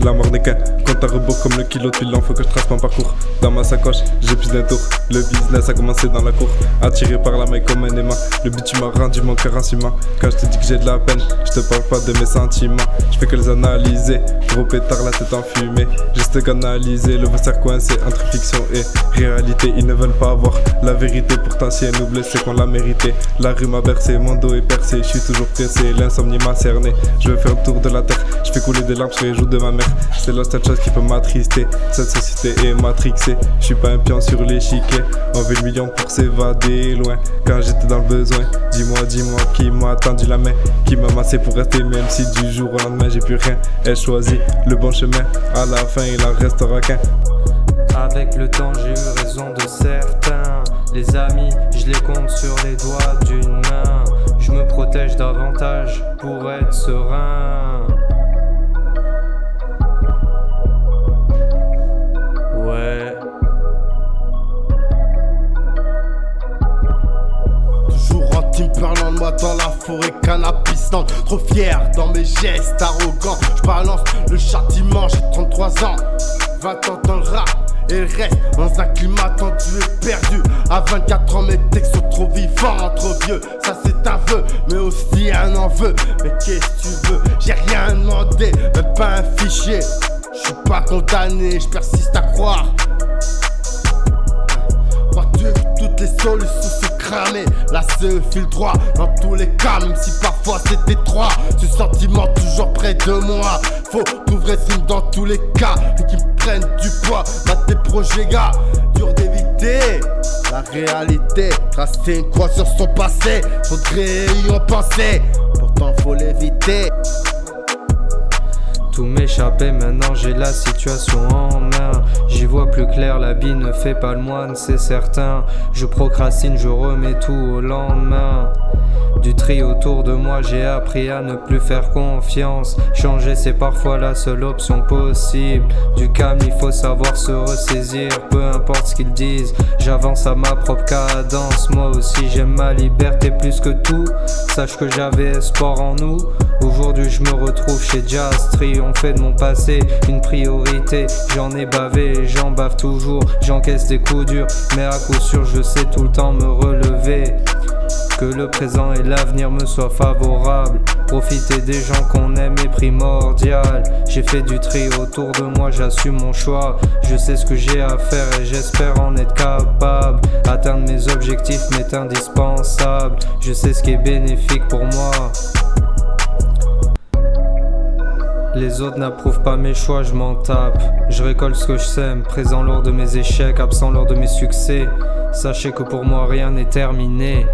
La mort n'est qu'un compte à rebours comme le kilo de il faut que je trace mon parcours. Dans ma sacoche, j'ai plus d'un tour. Le business a commencé dans la cour. Attiré par la main comme un aimant. Le but tu m'as rendu mon cœur en ciment. Quand je te dis que j'ai de la peine, je te parle pas de mes sentiments. Je fais que les analyser. Gros pétard, la tête en fumée. Juste canaliser, le vaisseau coincé entre fiction et réalité. Ils ne veulent pas voir la vérité. Pourtant si elle nous blesse, c'est qu'on l'a mérité. La rue m'a bercé, mon dos est percé. Je suis toujours pressé, l'insomnie m'a cerné. Je veux faire le tour de la terre. Je fais couler des larmes sur les joues de ma mère. C'est la seule chose qui peut m'attrister. Cette société est matrixée. Je suis pas un pion sur l'échiquier. On veut le million pour s'évader loin. Quand j'étais dans le besoin, dis-moi qui m'a tendu la main, qui m'a massé pour rester. Même si du jour au lendemain j'ai plus rien. Elle choisit le bon chemin. À la fin il en restera qu'un. Avec le temps j'ai eu raison de certains. Les amis, je les compte sur les doigts d'une main. Je me protège davantage pour être serein. Ouais. Toujours en team parlant de moi dans la forêt cannabisante. Trop fier dans mes gestes arrogants. Je balance le châtiment, j'ai 33 ans. 20 ans dans le rap. Et le reste dans un climat tendu et perdu. À 24 ans mes textes sont trop vivants, trop vieux. Ça c'est un vœu, mais aussi un enveu. Mais qu'est-ce que tu veux? J'ai rien demandé, même pas un fichier. Je suis pas condamné, je persiste à croire. Crois-tu que toutes les solutions sont cramées? Là c'est le fil droit dans tous les cas, même si parfois c'est étroit. Ce sentiment toujours près de moi. Faut couvrir ce film dans tous les cas. Et qui me prennent du poids, battre tes projets gars. Dur d'éviter la réalité. Tracer une croix sur son passé. Faudrait y en penser, pourtant faut l'éviter. Tout m'échappait, maintenant j'ai la situation en main. J'y vois plus clair, l'habit ne fait pas le moine, c'est certain. Je procrastine, je remets tout au lendemain. Du tri autour de moi, j'ai appris à ne plus faire confiance. Changer, c'est parfois la seule option possible. Du calme, il faut savoir se ressaisir. Peu importe ce qu'ils disent, j'avance à ma propre cadence. Moi aussi, j'aime ma liberté plus que tout. Sache que j'avais espoir en nous. Aujourd'hui, je me retrouve chez Jazz Tree. On fait de mon passé une priorité. J'en ai bavé, j'en bave toujours. J'encaisse des coups durs, mais à coup sûr, je sais tout le temps me relever. Que le présent et l'avenir me soient favorables. Profiter des gens qu'on aime est primordial. J'ai fait du tri autour de moi, j'assume mon choix. Je sais ce que j'ai à faire et j'espère en être capable. Atteindre mes objectifs m'est indispensable. Je sais ce qui est bénéfique pour moi. Les autres n'approuvent pas mes choix, je m'en tape. Je récolte ce que je sème, présent lors de mes échecs, absent lors de mes succès. Sachez que pour moi rien n'est terminé.